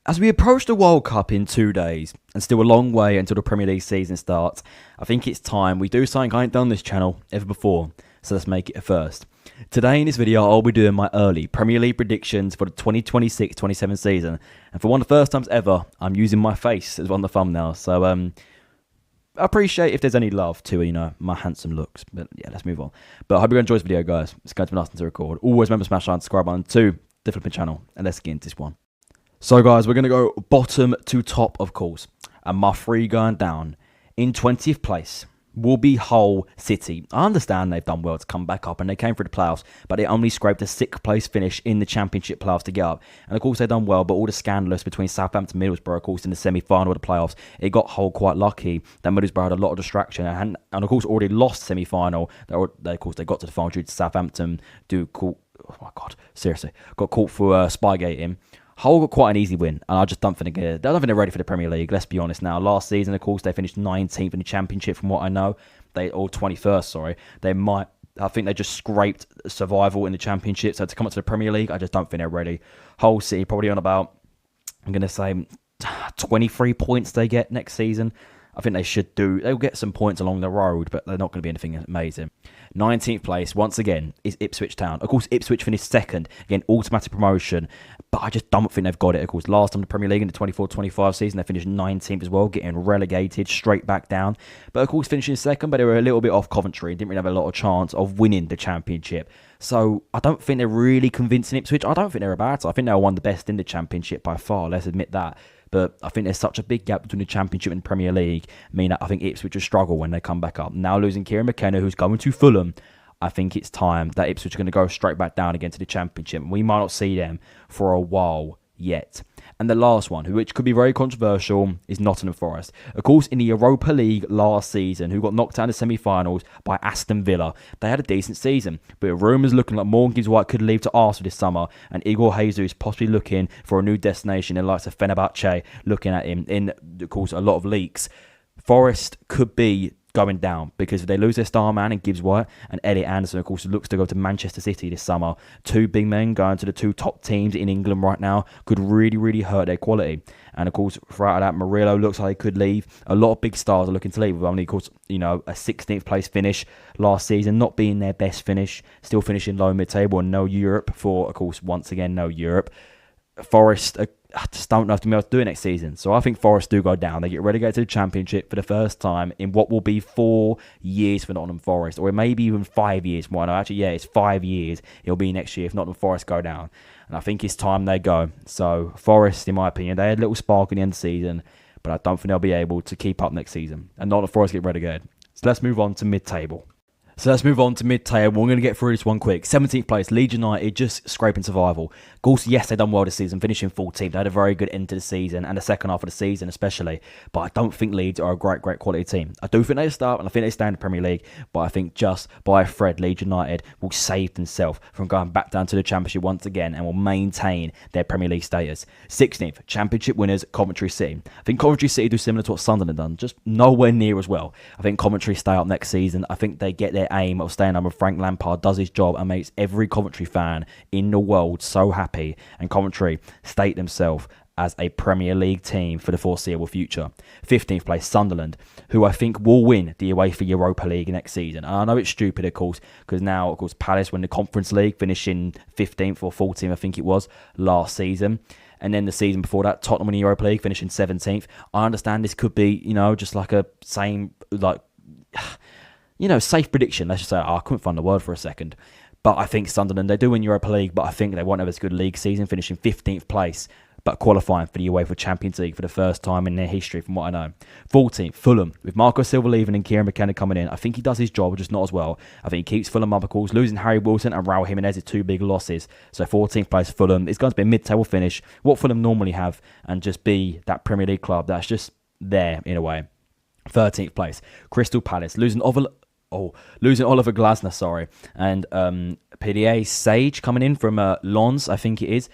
As we approach the World Cup in 2 days, and still a long way until the Premier League season starts, I think it's time we do something I ain't done on this channel ever before, so let's make it a first. Today in this video, I'll be doing my early Premier League predictions for the 2026-27 season, and for one of the first times ever, I'm using my face as one of the thumbnails, so I appreciate if there's any love to, my handsome looks, but yeah, let's move on. But I hope you enjoy this video, guys. It's going to be nice to record. Always remember to smash that subscribe button to the flipping channel, and let's get into this one. So guys, we're going to go bottom to top, of course. And my three going down. In 20th place will be Hull City. I understand they've done well to come back up and they came through the playoffs, but they only scraped a 6th place finish in the Championship playoffs to get up. And of course they've done well, but all the scandalous between Southampton and Middlesbrough, of course, in the semi-final of the playoffs, it got Hull quite lucky that Middlesbrough had a lot of distraction and of course already lost semi-final. Of course they got to the final due to Southampton oh my God, seriously, got caught for Spygating. Hull got quite an easy win, and I just don't think they're ready for the Premier League. Let's be honest now. Last season, of course, they finished 19th in the Championship, from what I know. Or 21st, sorry. I think they just scraped survival in the Championship. So to come up to the Premier League, I just don't think they're ready. Hull City probably on about, I'm going to say, 23 points they get next season. I think they'll get some points along the road, but they're not going to be anything amazing. 19th place, once again, is Ipswich Town. Of course, Ipswich finished second, again, automatic promotion, but I just don't think they've got it. Of course, last time the Premier League in the 24-25 season, they finished 19th as well, getting relegated straight back down. But of course, finishing second, but they were a little bit off Coventry, didn't really have a lot of chance of winning the Championship. So I don't think they're really convincing Ipswich. I don't think they're about it. I think they're one of the best in the Championship by far, let's admit that. But I think there's such a big gap between the Championship and the Premier League. I mean, I think Ipswich will struggle when they come back up. Now losing Kieran McKenna, who's going to Fulham, I think it's time that Ipswich are going to go straight back down again to the Championship. We might not see them for a while yet. And the last one, which could be very controversial, is Nottingham Forest. Of course, in the Europa League last season, who got knocked out in the semi-finals by Aston Villa, they had a decent season. But rumours looking like Morgan Gibbs-White could leave to Arsenal this summer, and Igor Jesus possibly looking for a new destination in the likes of Fenerbahce, looking at him in, of course, a lot of leaks. Forest could be going down because if they lose their star man in Gibbs-White, and Elliot Anderson, of course, looks to go to Manchester City this summer, two big men going to the two top teams in England right now could really, really hurt their quality. And of course, throughout that, Murillo looks like he could leave. A lot of big stars are looking to leave, with only, of course, a 16th place finish last season, not being their best finish, still finishing low mid-table and no Europe for, of course, once again, no Europe. Forest, I just don't know if they'll be able to do it next season. So I think Forest do go down. They get relegated to the Championship for the first time in what will be 4 years for Nottingham Forest, or maybe even 5 years. Well, no, actually, yeah, it's 5 years. It'll be next year if Nottingham Forest go down. And I think it's time they go. So Forest, in my opinion, they had a little spark in the end of the season, but I don't think they'll be able to keep up next season. And Nottingham Forest get relegated. So let's move on to mid-table. We're going to get through this one quick. 17th place, Leeds United, just scraping survival. Of course, yes, they've done well this season, finishing 14th. They had a very good end to the season, and the second half of the season especially. But I don't think Leeds are a great quality team. I do think they start, and I think they stay in the Premier League. But I think just by a thread, Leeds United will save themselves from going back down to the Championship once again and will maintain their Premier League status. 16th, Championship winners, Coventry City. I think Coventry City do similar to what Sunderland done, just nowhere near as well. I think Coventry stay up next season. I think they get their aim of staying under Frank Lampard, does his job and makes every Coventry fan in the world so happy, and Coventry state themselves as a Premier League team for the foreseeable future. 15th place, Sunderland, who I think will win the UEFA Europa League next season. And I know it's stupid, of course, because now, of course, Palace win the Conference League, finishing 15th or 14th, I think it was, last season. And then the season before that, Tottenham in the Europa League, finishing 17th. I understand this could be, just like a safe prediction. Let's just say, I couldn't find the word for a second. But I think Sunderland, they do win Europa League, but I think they won't have as good a league season, finishing 15th place, but qualifying for the UEFA Champions League for the first time in their history, from what I know. 14th, Fulham, with Marco Silva leaving and Kieran McKenna coming in. I think he does his job, just not as well. I think he keeps Fulham up, of course, losing Harry Wilson and Raul Jimenez is two big losses. So 14th place, Fulham. It's going to be a mid-table finish, what Fulham normally have, and just be that Premier League club that's just there, in a way. 13th place, Crystal Palace, losing Oliver Glasner, and PDA Sage coming in from Lens, I think it is.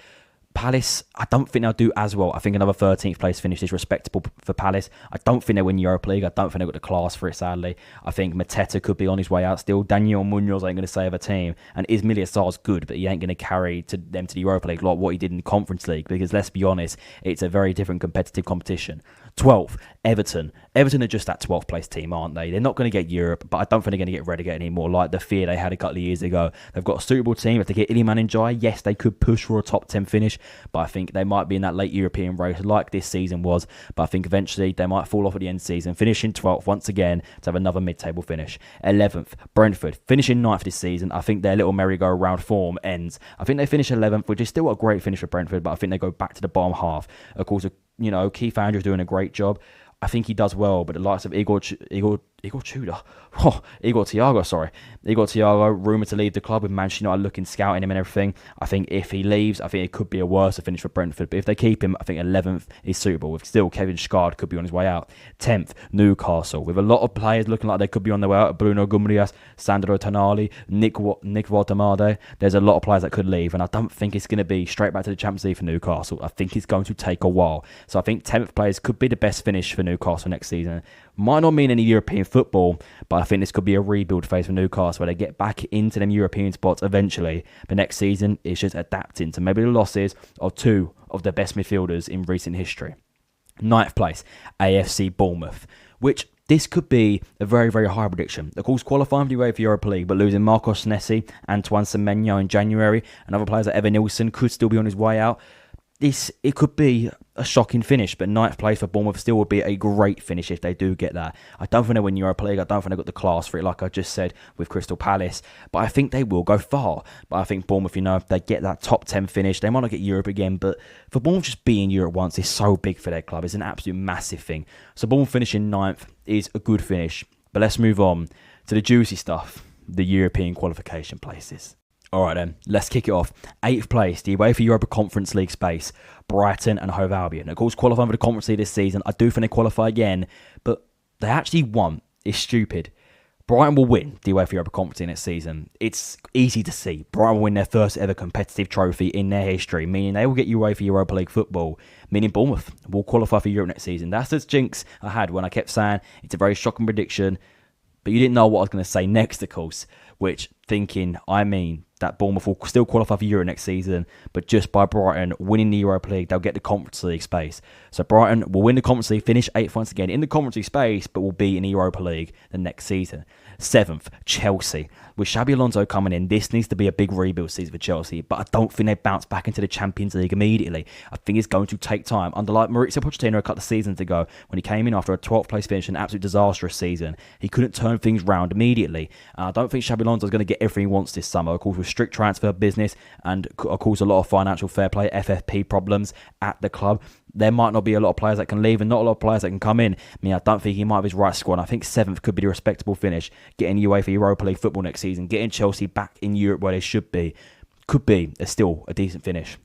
Palace, I don't think they'll do as well. I think another 13th place finish is respectable for Palace. I don't think they win Europa League. I don't think they've got the class for it, sadly. I think Mateta could be on his way out still. Daniel Munoz ain't going to save a team. And Ismail Assar's good, but he ain't going to carry them to the Europa League like what he did in the Conference League, because let's be honest, it's a very different competitive competition. 12th, Everton. Everton are just that 12th place team, aren't they? They're not going to get Europe, but I don't think they're going to get relegated anymore, like the fear they had a couple of years ago. They've got a suitable team. If they get Iliman Ndiaye, yes, they could push for a top 10 finish, but I think they might be in that late European race like this season was, but I think eventually they might fall off at the end of the season, finishing 12th once again to have another mid-table finish. 11th, Brentford, finishing 9th this season. I think their little merry-go-round form ends. I think they finish 11th, which is still a great finish for Brentford, but I think they go back to the bottom half. Of course, Keith Andrews doing a great job. I think he does well, but the likes of Igor Thiago, rumoured to leave the club with Manchester United looking, scouting him and everything. I think if he leaves, I think it could be a worse finish for Brentford. But if they keep him, I think 11th is suitable. With still Kevin Schade could be on his way out. 10th, Newcastle, with a lot of players looking like they could be on their way out. Bruno Gumrias, Sandro Tonali, Nick Waltemade. There's a lot of players that could leave, and I don't think it's going to be straight back to the Champions League for Newcastle. I think it's going to take a while. So I think 10th players could be the best finish for Newcastle next season. Might not mean any European football, but I think this could be a rebuild phase for Newcastle where they get back into them European spots eventually. But next season, it's just adapting to maybe the losses of two of the best midfielders in recent history. 9th place, AFC Bournemouth, which this could be a very, very high prediction. Of course, qualifying for the UEFA Europa League, but losing Marcos Senesi, Antoine Semenyo in January, and other players like Evan Nilsson could still be on his way out. It could be a shocking finish, but 9th place for Bournemouth still would be a great finish if they do get that. I don't think they win Europa League. I don't think they've got the class for it, like I just said with Crystal Palace. But I think they will go far. But I think Bournemouth, if they get that top 10 finish, they might not get Europe again. But for Bournemouth just being Europe once is so big for their club. It's an absolute massive thing. So Bournemouth finishing 9th is a good finish. But let's move on to the juicy stuff, the European qualification places. Alright then, let's kick it off. 8th place, the UEFA Europa Conference League space, Brighton and Hove Albion. Of course, qualifying for the Conference League this season, I do think they qualify again, but they actually won. It's stupid. Brighton will win the UEFA Europa Conference League next season. It's easy to see. Brighton will win their first ever competitive trophy in their history, meaning they will get UEFA Europa League football, meaning Bournemouth will qualify for Europe next season. That's the jinx I had when I kept saying it's a very shocking prediction, but you didn't know what I was going to say next, of course, which I mean that Bournemouth will still qualify for Euro next season, but just by Brighton winning the Europa League, they'll get the Conference League space. So Brighton will win the Conference League, finish 8th once again in the Conference League space, but will be in the Europa League the next season. 7th, Chelsea. With Xabi Alonso coming in, this needs to be a big rebuild season for Chelsea, but I don't think they bounce back into the Champions League immediately. I think it's going to take time. Unlike Mauricio Pochettino a couple of seasons ago, when he came in after a 12th place finish, an absolute disastrous season, he couldn't turn things round immediately. I don't think Xabi Alonso is going to get everything he wants this summer. Of course, with strict transfer business and, of course, a lot of financial fair play, FFP problems at the club, there might not be a lot of players that can leave and not a lot of players that can come in. I don't think he might have his right squad. I think 7th could be the respectable finish. Getting UEFA Europa League football next season, getting Chelsea back in Europe where they should be, could be still a decent finish.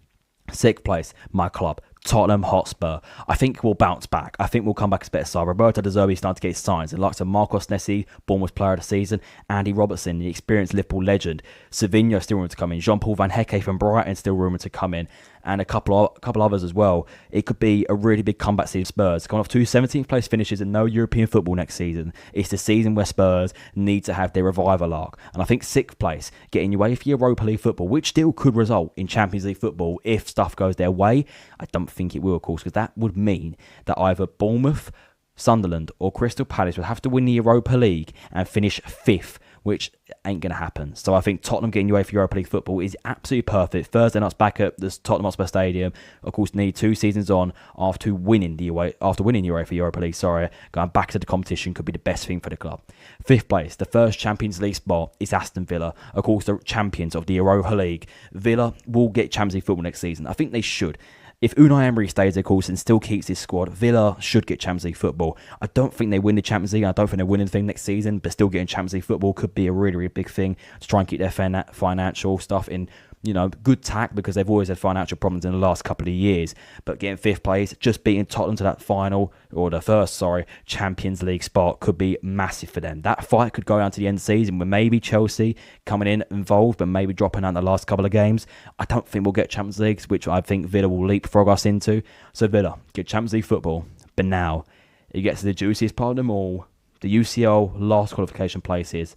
6th place, my club, Tottenham Hotspur. I think we'll bounce back. I think we'll come back as a better side. Roberto De Zerbi starting to get his signs. The likes of Marcos Senesi, Bournemouth player of the season, Andy Robertson, the experienced Liverpool legend, Savinho still rumoured to come in, Jean-Paul Van Hecke from Brighton still rumoured to come in, and a couple others as well. It could be a really big comeback season. Spurs coming off 2 17th place finishes and no European football next season. It's the season where Spurs need to have their revival arc. And I think 6th place, getting UEFA Europa League football, which still could result in Champions League football if stuff goes their way. I don't think it will, of course, because that would mean that either Bournemouth, Sunderland or Crystal Palace would have to win the Europa League and finish 5th, which ain't going to happen. So I think Tottenham getting UEFA Europa League football is absolutely perfect. Thursday night's back at the Tottenham Hotspur Stadium. Of course, need 2 seasons on after winning UEFA Europa League. Going back to the competition could be the best thing for the club. 5th place, the first Champions League spot is Aston Villa. Of course, the champions of the Europa League. Villa will get Champions League football next season. I think they should. If Unai Emery stays, of course, and still keeps his squad, Villa should get Champions League football. I don't think they win the Champions League. I don't think they win anything next season, but still getting Champions League football could be a really, really big thing to try and keep their financial stuff in good tack because they've always had financial problems in the last couple of years. But getting 5th place, just beating Tottenham to that Champions League spot could be massive for them. That fight could go down to the end of the season with maybe Chelsea coming in involved, but maybe dropping out in the last couple of games. I don't think we'll get Champions League, which I think Villa will leapfrog us into. So Villa, get Champions League football. But now, it gets to the juiciest part of them all, the UCL last qualification places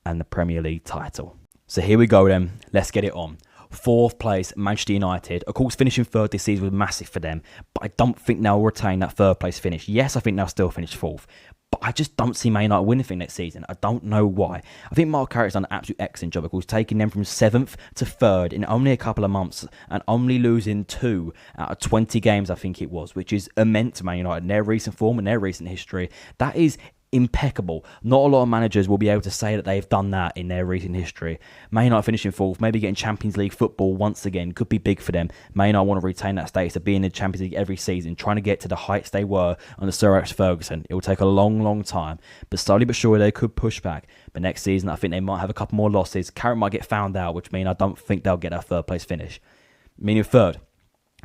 and the Premier League title. So here we go then, let's get it on. 4th place, Manchester United. Of course, finishing 3rd this season was massive for them, but I don't think they'll retain that 3rd place finish. Yes, I think they'll still finish 4th, but I just don't see Man United winning anything next season. I don't know why. I think Mark Carrick's done an absolute excellent job, of course, taking them from 7th to 3rd in only a couple of months and only losing 2 out of 20 games, I think it was, which is immense to Man United in their recent form and their recent history. That is impeccable. Not a lot of managers will be able to say that they've done that in their recent history. Man United finishing 4th, maybe getting Champions League football once again, could be big for them. Man United want to retain that status of being in the Champions League every season, trying to get to the heights they were under Sir Alex Ferguson. It will take a long time, but slowly but surely they could push back. But next season, I think they might have a couple more losses. Carrick might get found out, which means I don't think they'll get a 3rd place finish. Meaning 3rd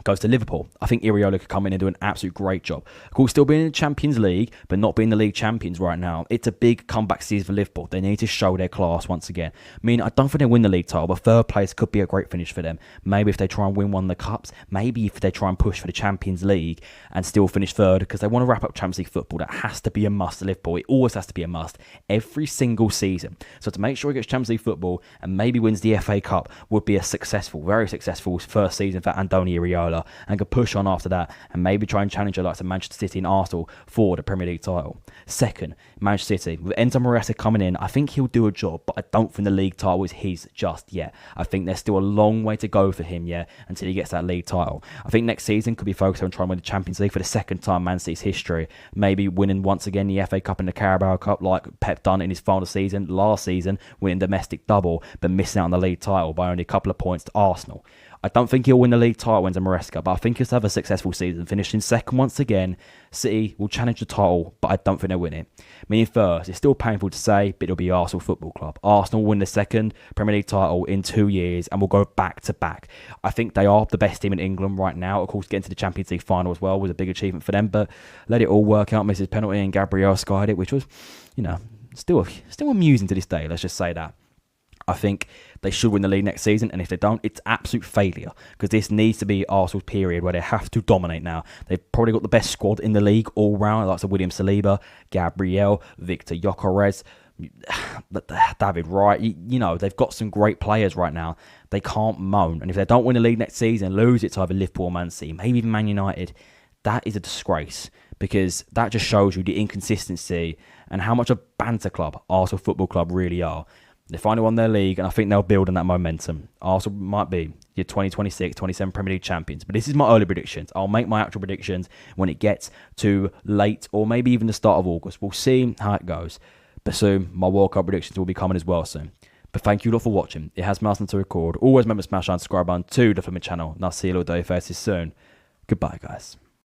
goes to Liverpool. I think Iraola could come in and do an absolute great job. Of course, still being in the Champions League, but not being the league champions right now. It's a big comeback season for Liverpool. They need to show their class once again. I mean, I don't think they win the league title, but 3rd place could be a great finish for them. Maybe if they try and win one of the cups, maybe if they try and push for the Champions League and still finish 3rd, because they want to wrap up Champions League football. That has to be a must to Liverpool. It always has to be a must every single season. So to make sure he gets Champions League football and maybe wins the FA Cup would be a successful, very successful 1st season for Andoni Iraola, and could push on after that and maybe try and challenge the likes of Manchester City and Arsenal for the Premier League title. 2nd, Manchester City. With Enzo Maresca coming in, I think he'll do a job, but I don't think the league title is his just yet. I think there's still a long way to go for him yet until he gets that league title. I think next season could be focused on trying to win the Champions League for the 2nd time in Man City's history. Maybe winning once again the FA Cup and the Carabao Cup like Pep done in his final season, last season, winning domestic double, but missing out on the league title by only a couple of points to Arsenal. I don't think he'll win the league title when Enzo Maresca, but I think he'll have a successful season, finishing 2nd once again. City will challenge the title, but I don't think they'll win it. Meaning 1st, it's still painful to say, but it'll be Arsenal Football Club. Arsenal will win the 2nd Premier League title in 2 years and will go back to back. I think they are the best team in England right now. Of course, getting to the Champions League final as well was a big achievement for them, but let it all work out. Mrs. Penalty and Gabriel skied it, which was, still amusing to this day. Let's just say that. I think they should win the league next season, and if they don't, it's absolute failure, because this needs to be Arsenal's period where they have to dominate now. They've probably got the best squad in the league all round, like William Saliba, Gabriel, Victor Gyökeres, David Wright. They've got some great players right now. They can't moan, and if they don't win the league next season, lose it to either Liverpool or Man City, maybe even Man United, that is a disgrace, because that just shows you the inconsistency and how much a banter club Arsenal Football Club really are. They finally won their league, and I think they'll build on that momentum. Arsenal might be your 2026-27 Premier League champions. But this is my early predictions. I'll make my actual predictions when it gets to late or maybe even the start of August. We'll see how it goes. But soon, my World Cup predictions will be coming as well soon. But thank you all for watching. It has been awesome to record. Always remember to smash that subscribe button to the Film channel. And I'll see you all day faces soon. Goodbye, guys.